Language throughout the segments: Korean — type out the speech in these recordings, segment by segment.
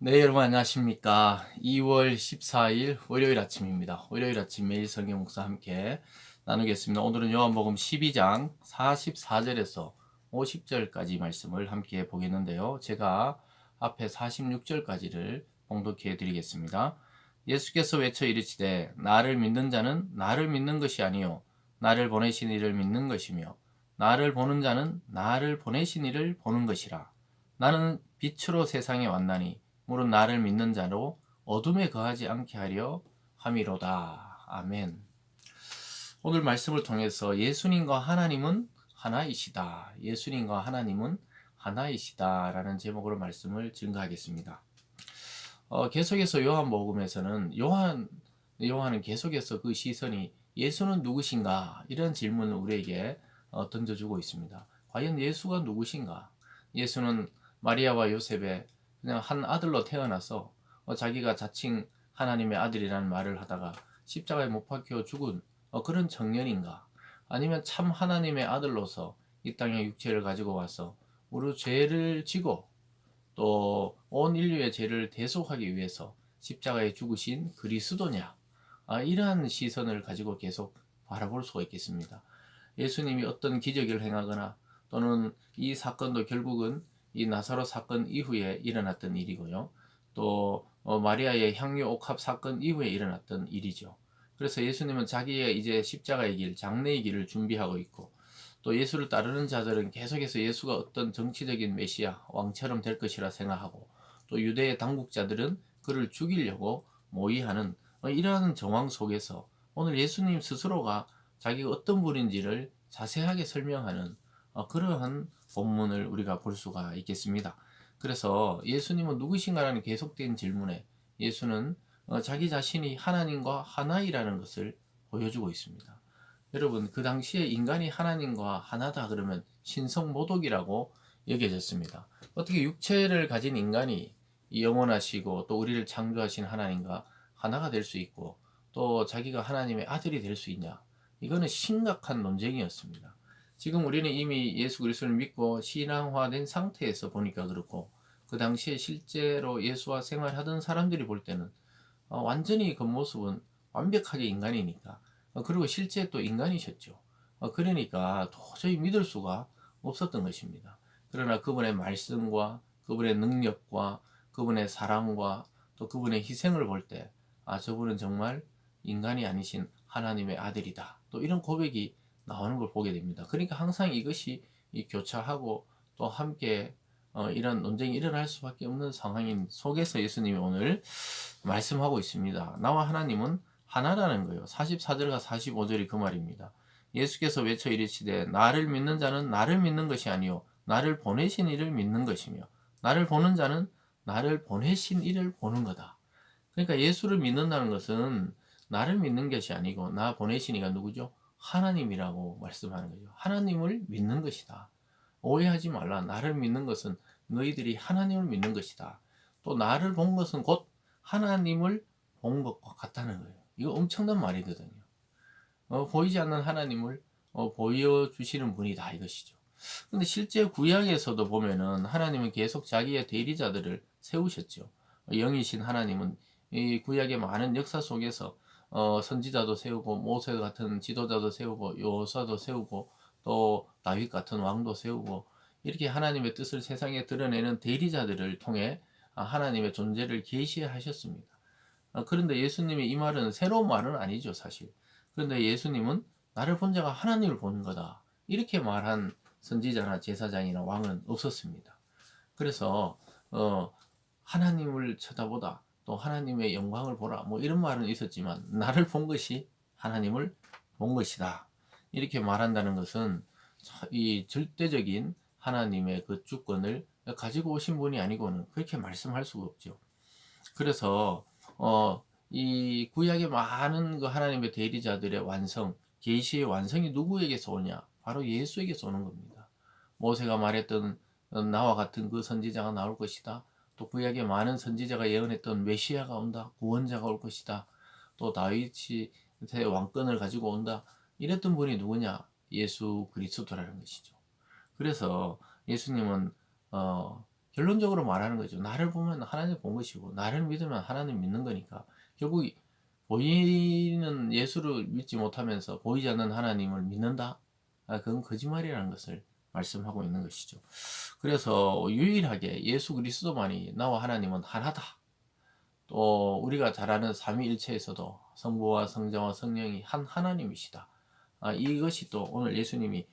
네, 여러분 안녕하십니까. 2월 14일 월요일 아침입니다. 월요일 아침 매일 성경 묵상 함께 나누겠습니다. 오늘은 요한복음 12장 44절에서 50절까지 말씀을 함께 보겠는데요. 제가 앞에 46절까지를 봉독해 드리겠습니다. 예수께서 외쳐 이르시되 나를 믿는 자는 나를 믿는 것이 아니요 나를 보내신 이를 믿는 것이며 나를 보는 자는 나를 보내신 이를 보는 것이라. 나는 빛으로 세상에 왔나니 물은 나를 믿는 자로 어둠에 거하지 않게 하려 함이로다. 아멘. 오늘 말씀을 통해서 예수님과 하나님은 하나이시다. 예수님과 하나님은 하나이시다. 라는 제목으로 말씀을 증거하겠습니다. 계속해서 요한복음에서는 요한은 계속해서 그 시선이 예수는 누구신가? 이런 질문을 우리에게 던져주고 있습니다. 과연 예수가 누구신가? 예수는 마리아와 요셉의 그냥 한 아들로 태어나서 자기가 자칭 하나님의 아들이라는 말을 하다가 십자가에 못 박혀 죽은 그런 청년인가? 아니면 참 하나님의 아들로서 이 땅에 육체를 가지고 와서 우리 죄를 지고 또 온 인류의 죄를 대속하기 위해서 십자가에 죽으신 그리스도냐? 이러한 시선을 가지고 계속 바라볼 수가 있겠습니다. 예수님이 어떤 기적을 행하거나 또는 이 사건도 결국은 이 나사로 사건 이후에 일어났던 일이고요. 또 마리아의 향유 옥합 사건 이후에 일어났던 일이죠. 그래서 예수님은 자기의 이제 십자가의 길, 장래의 길을 준비하고 있고 또 예수를 따르는 자들은 계속해서 예수가 어떤 정치적인 메시아, 왕처럼 될 것이라 생각하고 또 유대의 당국자들은 그를 죽이려고 모의하는 이러한 정황 속에서 오늘 예수님 스스로가 자기가 어떤 분인지를 자세하게 설명하는 그러한 본문을 우리가 볼 수가 있겠습니다. 그래서 예수님은 누구신가라는 계속된 질문에 예수는 자기 자신이 하나님과 하나이라는 것을 보여주고 있습니다. 여러분, 그 당시에 인간이 하나님과 하나다 그러면 신성모독이라고 여겨졌습니다. 어떻게 육체를 가진 인간이 영원하시고 또 우리를 창조하신 하나님과 하나가 될 수 있고 또 자기가 하나님의 아들이 될 수 있냐? 이거는 심각한 논쟁이었습니다. 지금 우리는 이미 예수 그리스도를 믿고 신앙화된 상태에서 보니까 그렇고 그 당시에 실제로 예수와 생활하던 사람들이 볼 때는 완전히 겉모습은 완벽하게 인간이니까 그리고 실제 또 인간이셨죠. 그러니까 도저히 믿을 수가 없었던 것입니다. 그러나 그분의 말씀과 그분의 능력과 그분의 사랑과 또 그분의 희생을 볼 때, 저분은 정말 인간이 아니신 하나님의 아들이다. 또 이런 고백이 나오는 걸 보게 됩니다. 그러니까 항상 이것이 교차하고 또 함께 이런 논쟁이 일어날 수밖에 없는 상황인 속에서 예수님이 오늘 말씀하고 있습니다. 나와 하나님은 하나라는 거예요. 44절과 45절이 그 말입니다. 예수께서 외쳐 이르시되 나를 믿는 자는 나를 믿는 것이 아니요 나를 보내신 이를 믿는 것이며 나를 보는 자는 나를 보내신 이를 보는 거다. 그러니까 예수를 믿는다는 것은 나를 믿는 것이 아니고 나 보내신 이가 누구죠? 하나님이라고 말씀하는 거죠. 하나님을 믿는 것이다. 오해하지 말라. 나를 믿는 것은 너희들이 하나님을 믿는 것이다. 또 나를 본 것은 곧 하나님을 본 것과 같다는 거예요. 이거 엄청난 말이거든요. 보이지 않는 하나님을 보여주시는 분이다 이것이죠. 근데 실제 구약에서도 보면은 하나님은 계속 자기의 대리자들을 세우셨죠. 영이신 하나님은 이 구약의 많은 역사 속에서 선지자도 세우고 모세 같은 지도자도 세우고 요사도 세우고 또 다윗 같은 왕도 세우고 이렇게 하나님의 뜻을 세상에 드러내는 대리자들을 통해 하나님의 존재를 계시하셨습니다. 그런데 예수님이 이 말은 새로운 말은 아니죠, 사실. 그런데 예수님은 나를 본 자가 하나님을 보는 거다. 이렇게 말한 선지자나 제사장이나 왕은 없었습니다. 그래서 하나님을 쳐다보다 또 하나님의 영광을 보라 뭐 이런 말은 있었지만 나를 본 것이 하나님을 본 것이다. 이렇게 말한다는 것은 이 절대적인 하나님의 그 주권을 가지고 오신 분이 아니고는 그렇게 말씀할 수가 없죠. 그래서 이 구약의 많은 그 하나님의 대리자들의 완성, 계시의 완성이 누구에게서 오냐? 바로 예수에게서 오는 겁니다. 모세가 말했던 나와 같은 그 선지자가 나올 것이다. 또 구약의 많은 선지자가 예언했던 메시아가 온다. 구원자가 올 것이다. 또 다윗이 왕권을 가지고 온다. 이랬던 분이 누구냐? 예수 그리스도라는 것이죠. 그래서 예수님은 어, 결론적으로 말하는 거죠. 나를 보면 하나님 본 것이고 나를 믿으면 하나님 믿는 거니까 결국 보이는 예수를 믿지 못하면서 보이지 않는 하나님을 믿는다? 그건 거짓말이라는 것을 말씀하고 있는 것이죠. 그래서 유일하게 예수 그리스도만이 나와 하나님은 하나다. 또 우리가 잘 아는 삼위일체에서도 성부와 성자와 성령이 한 하나님이시다. 이것이 또 오늘 예수님이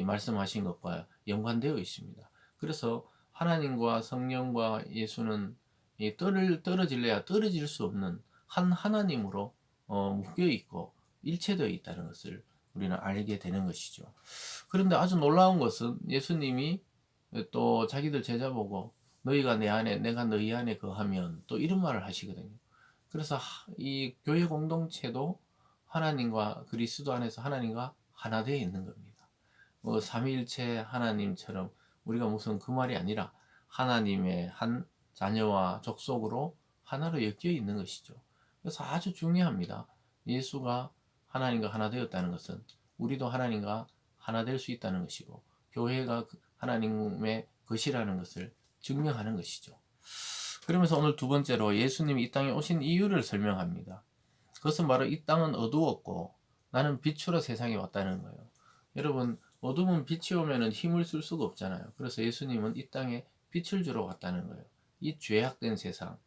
말씀하신 것과 연관되어 있습니다. 그래서 하나님과 성령과 예수는 떨어질래야 떨어질 수 없는 한 하나님으로 묶여 있고 일체되어 있다는 것을 우리는 알게 되는 것이죠. 그런데 아주 놀라운 것은 예수님이 또 자기들 제자 보고 너희가 내 안에 내가 너희 안에 거하면 또 이런 말을 하시거든요. 그래서 이 교회 공동체도 하나님과 그리스도 안에서 하나님과 하나 되어 있는 겁니다. 삼위일체 하나님처럼 우리가 무슨 그 말이 아니라 하나님의 한 자녀와 족속으로 하나로 엮여 있는 것이죠. 그래서 아주 중요합니다. 예수가 하나님과 하나 되었다는 것은 우리도 하나님과 하나 될 수 있다는 것이고 교회가 하나님의 것이라는 것을 증명하는 것이죠. 그러면서 오늘 두 번째로 예수님이 이 땅에 오신 이유를 설명합니다. 그것은 바로 이 땅은 어두웠고 나는 빛으로 세상에 왔다는 거예요. 여러분, 어둠은 빛이 오면은 힘을 쓸 수가 없잖아요. 그래서 예수님은 이 땅에 빛을 주러 왔다는 거예요. 이 죄악된 세상,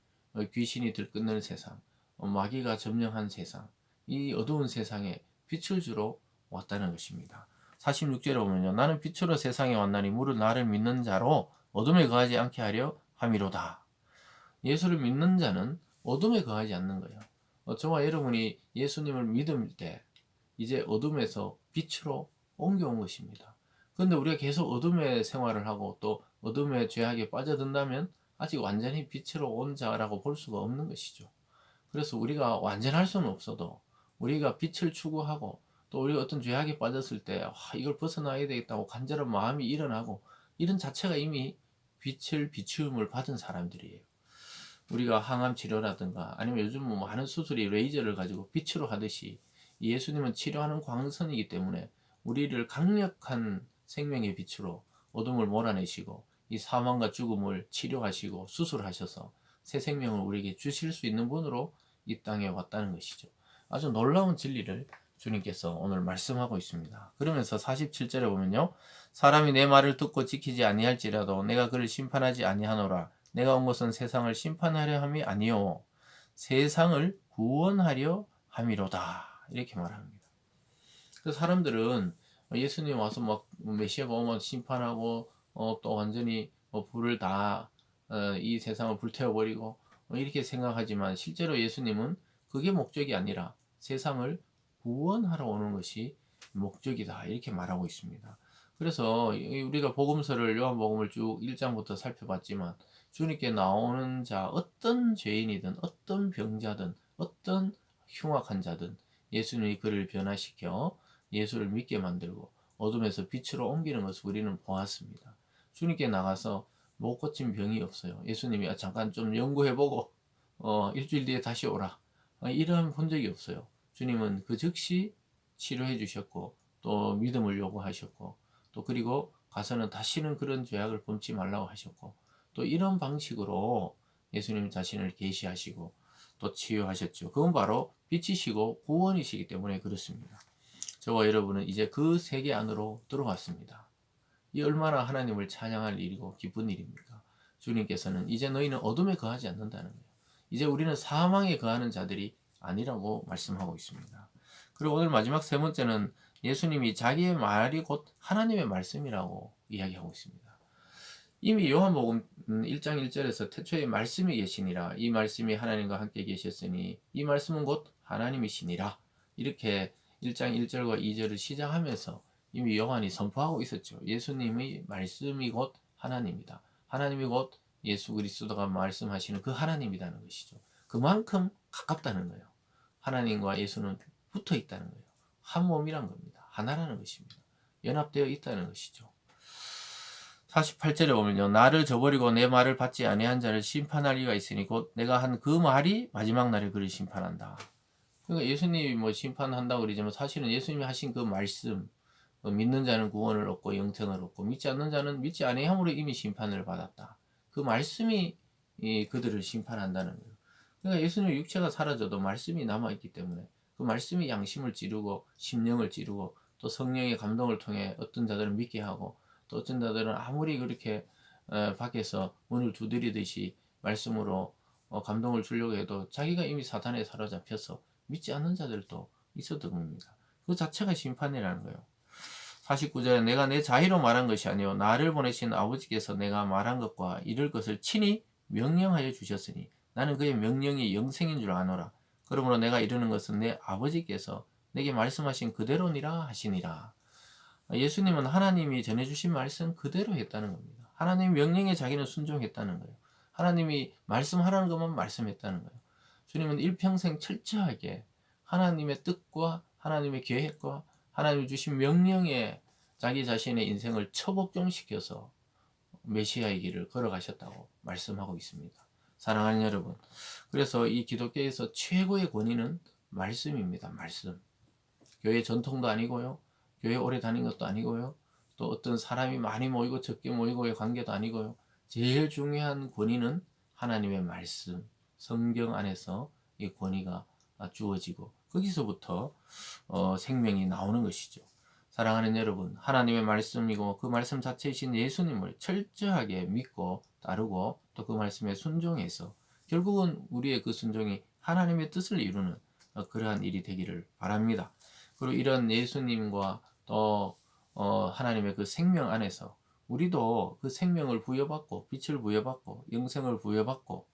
귀신이 들끓는 세상, 마귀가 점령한 세상, 이 어두운 세상에 빛을 주러 왔다는 것입니다. 46절에 보면요. 나는 빛으로 세상에 왔나니 무릇 나를 믿는 자로 어둠에 거하지 않게 하려 함이로다. 예수를 믿는 자는 어둠에 거하지 않는 거예요. 저와 여러분이 예수님을 믿을 때 이제 어둠에서 빛으로 옮겨온 것입니다. 그런데 우리가 계속 어둠의 생활을 하고 또 어둠의 죄악에 빠져든다면 아직 완전히 빛으로 온 자라고 볼 수가 없는 것이죠. 그래서 우리가 완전할 수는 없어도 우리가 빛을 추구하고 또 우리가 어떤 죄악에 빠졌을 때 이걸 벗어나야 되겠다고 간절한 마음이 일어나고 이런 자체가 이미 빛을 비추음을 받은 사람들이에요. 우리가 항암 치료라든가 아니면 요즘 뭐 많은 수술이 레이저를 가지고 빛으로 하듯이 예수님은 치료하는 광선이기 때문에 우리를 강력한 생명의 빛으로 어둠을 몰아내시고 이 사망과 죽음을 치료하시고 수술하셔서 새 생명을 우리에게 주실 수 있는 분으로 이 땅에 왔다는 것이죠. 아주 놀라운 진리를 주님께서 오늘 말씀하고 있습니다. 그러면서 47절에 보면요. 사람이 내 말을 듣고 지키지 아니할지라도 내가 그를 심판하지 아니하노라. 내가 온 것은 세상을 심판하려 함이 아니요 세상을 구원하려 함이로다. 이렇게 말합니다. 그래서 사람들은 예수님 와서 막 메시아가 오면 심판하고 또 완전히 불을 다 이 세상을 불태워버리고 이렇게 생각하지만 실제로 예수님은 그게 목적이 아니라 세상을 구원하러 오는 것이 목적이다. 이렇게 말하고 있습니다. 그래서 우리가 복음서를 요한복음을 쭉 1장부터 살펴봤지만 주님께 나오는 자 어떤 죄인이든 어떤 병자든 어떤 흉악한 자든 예수님이 그를 변화시켜 예수를 믿게 만들고 어둠에서 빛으로 옮기는 것을 우리는 보았습니다. 주님께 나가서 못 고친 병이 없어요. 예수님이 잠깐 좀 연구해보고 일주일 뒤에 다시 오라. 이런 본 적이 없어요. 주님은 그 즉시 치료해 주셨고 또 믿음을 요구하셨고 또 그리고 가서는 다시는 그런 죄악을 범치 말라고 하셨고 또 이런 방식으로 예수님 자신을 계시하시고 또 치유하셨죠. 그건 바로 빛이시고 구원이시기 때문에 그렇습니다. 저와 여러분은 이제 그 세계 안으로 들어갔습니다. 이 얼마나 하나님을 찬양할 일이고 기쁜 일입니까? 주님께서는 이제 너희는 어둠에 거하지 않는다는 거예요. 이제 우리는 사망에 거하는 자들이 아니라고 말씀하고 있습니다. 그리고 오늘 마지막 세 번째는 예수님이 자기의 말이 곧 하나님의 말씀이라고 이야기하고 있습니다. 이미 요한복음 1장 1절에서 태초에 말씀이 계시니라 이 말씀이 하나님과 함께 계셨으니 이 말씀은 곧 하나님이시니라 이렇게 1장 1절과 2절을 시작하면서 이미 요한이 선포하고 있었죠. 예수님의 말씀이 곧 하나님이다. 하나님이 곧 예수 그리스도가 말씀하시는 그 하나님이라는 것이죠. 그만큼 가깝다는 거예요. 하나님과 예수는 붙어 있다는 거예요. 한 몸이란 겁니다. 하나라는 것입니다. 연합되어 있다는 것이죠. 48절에 보면요. 나를 저버리고 내 말을 받지 아니한 자를 심판할 리가 있으니 곧 내가 한 그 말이 마지막 날에 그를 심판한다. 그러니까 예수님이 뭐 심판한다고 그러지만 사실은 예수님이 하신 그 말씀 믿는 자는 구원을 얻고 영생을 얻고 믿지 않는 자는 믿지 아니함으로 이미 심판을 받았다. 그 말씀이 그들을 심판한다는 거예요. 그러니까 예수님의 육체가 사라져도 말씀이 남아있기 때문에 그 말씀이 양심을 찌르고 심령을 찌르고 또 성령의 감동을 통해 어떤 자들은 믿게 하고 또 어떤 자들은 아무리 그렇게 밖에서 문을 두드리듯이 말씀으로 감동을 주려고 해도 자기가 이미 사탄에 사로잡혀서 믿지 않는 자들도 있었던 겁니다. 그 자체가 심판이라는 거예요. 49절에 내가 내 자의로 말한 것이 아니요 나를 보내신 아버지께서 내가 말한 것과 이룰 것을 친히 명령하여 주셨으니 나는 그의 명령이 영생인 줄 아노라. 그러므로 내가 이르는 것은 내 아버지께서 내게 말씀하신 그대로니라 하시니라. 예수님은 하나님이 전해주신 말씀 그대로 했다는 겁니다. 하나님 명령에 자기는 순종했다는 거예요. 하나님이 말씀하라는 것만 말씀했다는 거예요. 주님은 일평생 철저하게 하나님의 뜻과 하나님의 계획과 하나님이 주신 명령에 자기 자신의 인생을 처복종시켜서 메시아의 길을 걸어가셨다고 말씀하고 있습니다. 사랑하는 여러분, 그래서 이 기독교에서 최고의 권위는 말씀입니다. 말씀. 교회 전통도 아니고요. 교회 오래 다닌 것도 아니고요. 또 어떤 사람이 많이 모이고 적게 모이고의 관계도 아니고요. 제일 중요한 권위는 하나님의 말씀, 성경 안에서 이 권위가 주어지고 거기서부터 생명이 나오는 것이죠. 사랑하는 여러분, 하나님의 말씀이고 그 말씀 자체이신 예수님을 철저하게 믿고 따르고 또 그 말씀에 순종해서 결국은 우리의 그 순종이 하나님의 뜻을 이루는 그러한 일이 되기를 바랍니다. 그리고 이런 예수님과 또 하나님의 그 생명 안에서 우리도 그 생명을 부여받고 빛을 부여받고 영생을 부여받고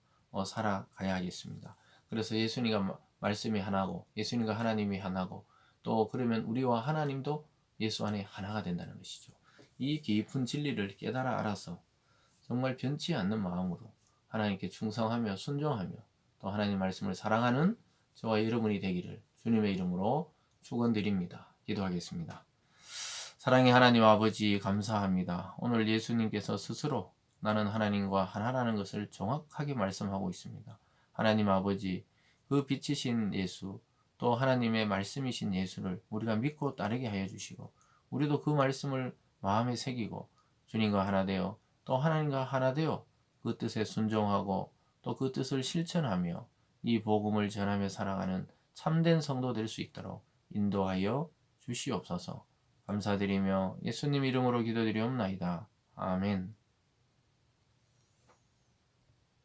살아가야 하겠습니다. 그래서 예수님과 말씀이 하나고 예수님과 하나님이 하나고 또 그러면 우리와 하나님도 예수 안에 하나가 된다는 것이죠. 이 깊은 진리를 깨달아 알아서 정말 변치 않는 마음으로 하나님께 충성하며 순종하며 또 하나님 말씀을 사랑하는 저와 여러분이 되기를 주님의 이름으로 축원드립니다. 기도하겠습니다. 사랑의 하나님 아버지 감사합니다. 오늘 예수님께서 스스로 나는 하나님과 하나라는 것을 정확하게 말씀하고 있습니다. 하나님 아버지 그 빛이신 예수 또 하나님의 말씀이신 예수를 우리가 믿고 따르게 하여 주시고 우리도 그 말씀을 마음에 새기고 주님과 하나 되어 또 하나님과 하나 되어 그 뜻에 순종하고 또 그 뜻을 실천하며 이 복음을 전하며 살아가는 참된 성도 될 수 있도록 인도하여 주시옵소서. 감사드리며 예수님 이름으로 기도드리옵나이다. 아멘.